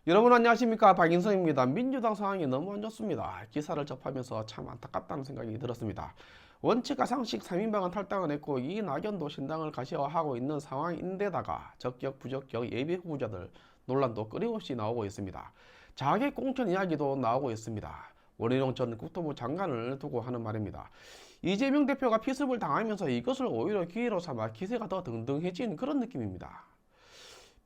여러분 안녕하십니까, 박인성입니다. 민주당 상황이 너무 안 좋습니다. 기사를 접하면서 참 안타깝다는 생각이 들었습니다. 원칙과 상식 3인방은 탈당을 했고 이낙연도 신당을 가시화하고 있는 상황인데다가 적격 부적격 예비 후보자들 논란도 끊임없이 나오고 있습니다. 자객 공천 이야기도 나오고 있습니다. 원희룡 전 국토부 장관을 두고 하는 말입니다. 이재명 대표가 피습을 당하면서 이것을 오히려 기회로 삼아 기세가 더 등등해진 그런 느낌입니다.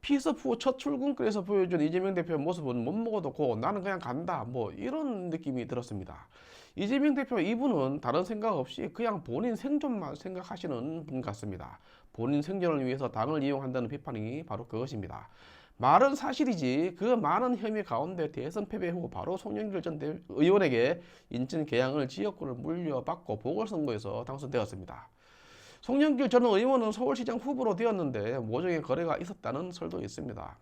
피습 후 첫 출근길에서 보여준 이재명 대표의 모습은 못 먹어도 고 나는 그냥 간다 뭐 이런 느낌이 들었습니다. 이재명 대표 이분은 다른 생각 없이 그냥 본인 생존만 생각하시는 분 같습니다. 본인 생존을 위해서 당을 이용한다는 비판이 바로 그것입니다. 말은 사실이지 그 많은 혐의 가운데 대선 패배 후 바로 송영길 전 의원에게 인천 계양을 지역구를 물려받고 보궐선거에서 당선되었습니다. 송영길 전 의원은 서울시장 후보로 되었는데 모종의 거래가 있었다는 설도 있습니다.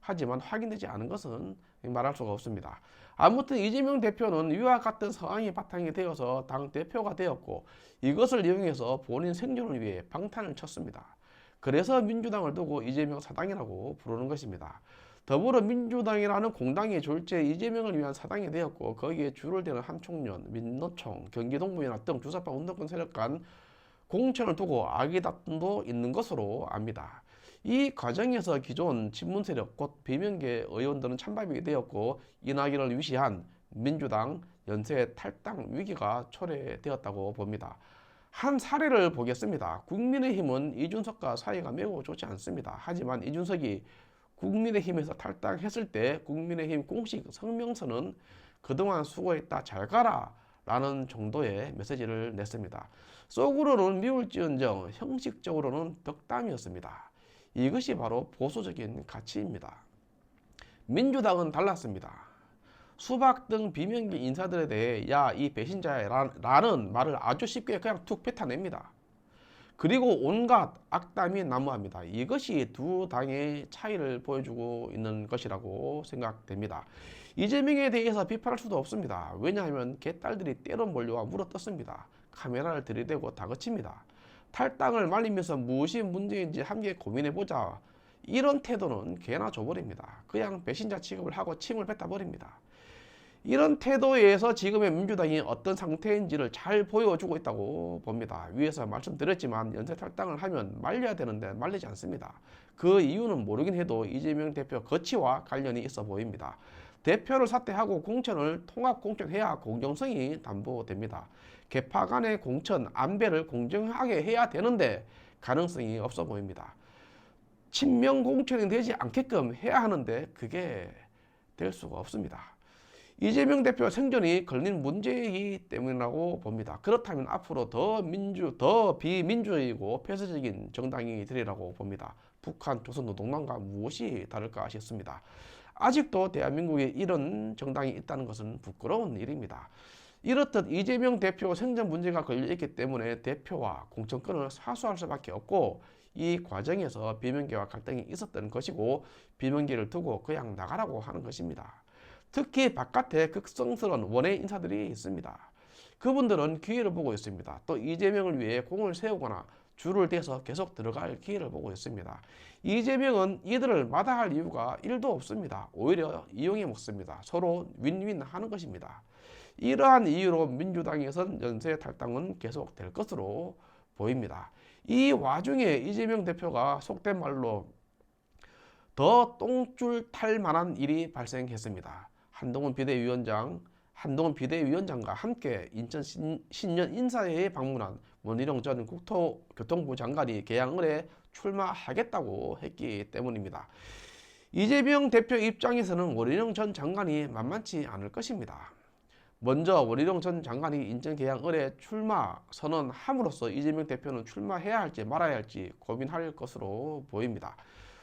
하지만 확인되지 않은 것은 말할 수가 없습니다. 아무튼 이재명 대표는 위와 같은 상황이 바탕이 되어서 당대표가 되었고 이것을 이용해서 본인 생존을 위해 방탄을 쳤습니다. 그래서 민주당을 두고 이재명 사당이라고 부르는 것입니다. 더불어민주당이라는 공당이 졸제 이재명을 위한 사당이 되었고 거기에 줄을 대는 한총련, 민노총, 경기동부연합 등 주사파 운동권 세력 간 공천을 두고 아기다툼도 있는 것으로 압니다. 이 과정에서 기존 친문 세력 곧 비명계 의원들은 찬밥이 되었고 이낙연을 위시한 민주당 연쇄 탈당 위기가 초래되었다고 봅니다. 한 사례를 보겠습니다. 국민의힘은 이준석과 사이가 매우 좋지 않습니다. 하지만 이준석이 국민의힘에서 탈당했을 때 국민의힘 공식 성명서는 그동안 수고했다 잘 가라 라는 정도의 메시지를 냈습니다. 속으로는 미울지언정 형식적으로는 덕담이었습니다. 이것이 바로 보수적인 가치입니다. 민주당은 달랐습니다. 수박 등 비명계 인사들에 대해 야 이 배신자야 라는 말을 아주 쉽게 그냥 툭 뱉어냅니다. 그리고 온갖 악담이 난무합니다. 이것이 두 당의 차이를 보여주고 있는 것이라고 생각됩니다. 이재명에 대해서 비판할 수도 없습니다. 왜냐하면 개딸들이 때론 몰려와 물어떴습니다. 카메라를 들이대고 다그칩니다. 탈당을 말리면서 무엇이 문제인지 함께 고민해보자. 이런 태도는 개나 줘버립니다. 그냥 배신자 취급을 하고 침을 뱉어버립니다. 이런 태도에서 지금의 민주당이 어떤 상태인지를 잘 보여주고 있다고 봅니다. 위에서 말씀드렸지만 연쇄 탈당을 하면 말려야 되는데 말리지 않습니다. 그 이유는 모르긴 해도 이재명 대표 거치와 관련이 있어 보입니다. 대표를 사퇴하고 공천을 통합 공천해야 공정성이 담보됩니다. 계파 간의 공천 안배를 공정하게 해야 되는데 가능성이 없어 보입니다. 친명 공천이 되지 않게끔 해야 하는데 그게 될 수가 없습니다. 이재명 대표 생존이 걸린 문제이기 때문이라고 봅니다. 그렇다면 앞으로 더 비민주이고 폐쇄적인 정당이 되리라고 봅니다. 북한 조선노동당과 무엇이 다를까 싶습니다. 아직도 대한민국에 이런 정당이 있다는 것은 부끄러운 일입니다. 이렇듯 이재명 대표 생존 문제가 걸려있기 때문에 대표와 공천권을 사수할 수밖에 없고 이 과정에서 비명계와 갈등이 있었던 것이고 비명계를 두고 그냥 나가라고 하는 것입니다. 특히 바깥에 극성스러운 원외 인사들이 있습니다. 그분들은 기회를 보고 있습니다. 또 이재명을 위해 공을 세우거나 줄을 대서 계속 들어갈 기회를 보고 있습니다. 이재명은 이들을 마다할 이유가 1도 없습니다. 오히려 이용해 먹습니다. 서로 윈윈 하는 것입니다. 이러한 이유로 민주당에선 연쇄 탈당은 계속될 것으로 보입니다. 이 와중에 이재명 대표가 속된 말로 더 똥줄 탈 만한 일이 발생했습니다. 한동훈 비대위원장과 함께 인천 신년 인사회에 방문한 원희룡 전 국토교통부 장관이 계양을에 출마하겠다고 했기 때문입니다. 이재명 대표 입장에서는 원희룡 전 장관이 만만치 않을 것입니다. 먼저 원희룡 전 장관이 인천 계양을에 출마 선언함으로써 이재명 대표는 출마해야 할지 말아야 할지 고민할 것으로 보입니다.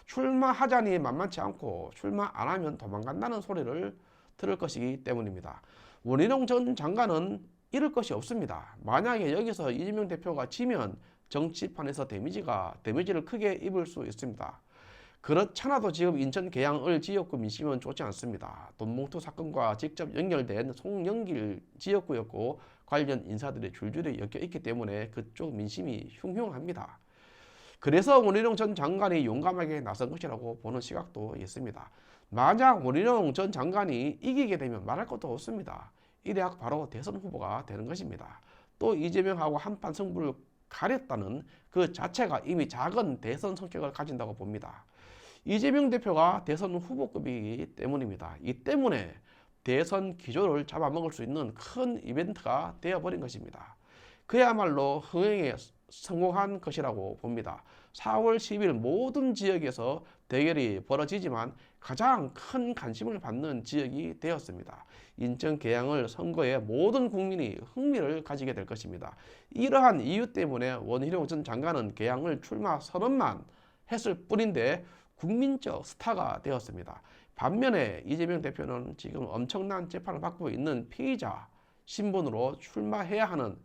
출마하자니 만만치 않고 출마 안 하면 도망간다는 소리를 들을 것이기 때문입니다. 원희룡 전 장관은 잃을 것이 없습니다. 만약에 여기서 이재명 대표가 지면 정치판에서 데미지를 크게 입을 수 있습니다. 그렇잖아도 지금 인천 계양을 지역구 민심은 좋지 않습니다. 돈봉투 사건과 직접 연결된 송영길 지역구였고 관련 인사들이 줄줄이 엮여 있기 때문에 그쪽 민심이 흉흉합니다. 그래서 원희룡 전 장관이 용감하게 나선 것이라고 보는 시각도 있습니다. 만약 원희룡 전 장관이 이기게 되면 말할 것도 없습니다. 이 대학 바로 대선 후보가 되는 것입니다. 또 이재명하고 한판 승부를 가렸다는 그 자체가 이미 작은 대선 성격을 가진다고 봅니다. 이재명 대표가 대선 후보급이기 때문입니다. 이 때문에 대선 기조를 잡아먹을 수 있는 큰 이벤트가 되어버린 것입니다. 그야말로 흥행에 성공한 것이라고 봅니다. 4월 10일 모든 지역에서 대결이 벌어지지만 가장 큰 관심을 받는 지역이 되었습니다. 인천 계양을 선거에 모든 국민이 흥미를 가지게 될 것입니다. 이러한 이유 때문에 원희룡 전 장관은 계양을 출마 선언만 했을 뿐인데 국민적 스타가 되었습니다. 반면에 이재명 대표는 지금 엄청난 재판을 받고 있는 피의자 신분으로 출마해야 하는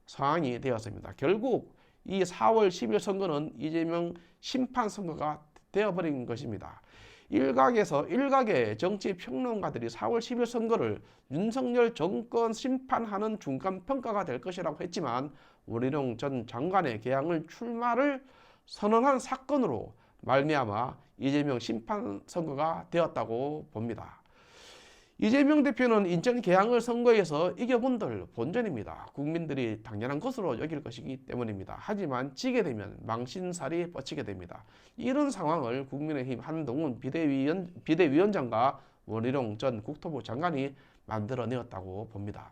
상황이 되었습니다. 결국 이 4월 10일 선거는 이재명 심판 선거가 되어버린 것입니다. 일각의 정치 평론가들이 4월 10일 선거를 윤석열 정권 심판하는 중간 평가가 될 것이라고 했지만 원희룡 전 장관의 계양을 출마를 선언한 사건으로 말미암아 이재명 심판 선거가 되었다고 봅니다. 이재명 대표는 인천 계양을 선거에서 이겨본들 본전입니다. 국민들이 당연한 것으로 여길 것이기 때문입니다. 하지만 지게 되면 망신살이 뻗치게 됩니다. 이런 상황을 국민의힘 한동훈 비대위원장과 원희룡 전 국토부 장관이 만들어내었다고 봅니다.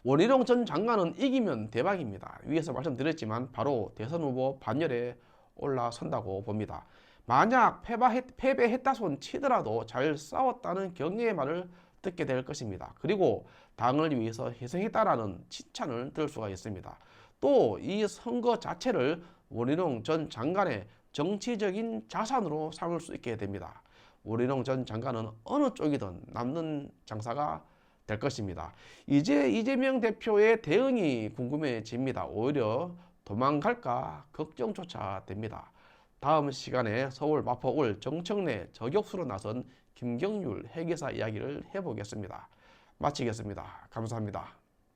원희룡 전 장관은 이기면 대박입니다. 위에서 말씀드렸지만 바로 대선 후보 반열에 올라선다고 봅니다. 만약 패배했다 손 치더라도 잘 싸웠다는 격려의 말을 듣게 될 것입니다. 그리고 당을 위해서 희생했다라는 칭찬을 들을 수가 있습니다. 또 이 선거 자체를 원희룡 전 장관의 정치적인 자산으로 삼을 수 있게 됩니다. 원희룡 전 장관은 어느 쪽이든 남는 장사가 될 것입니다. 이제 이재명 대표의 대응이 궁금해집니다. 오히려 도망갈까 걱정조차 됩니다. 다음 시간에 서울 마포울 정청래 저격수로 나선 김경률 회계사 이야기를 해보겠습니다. 마치겠습니다. 감사합니다.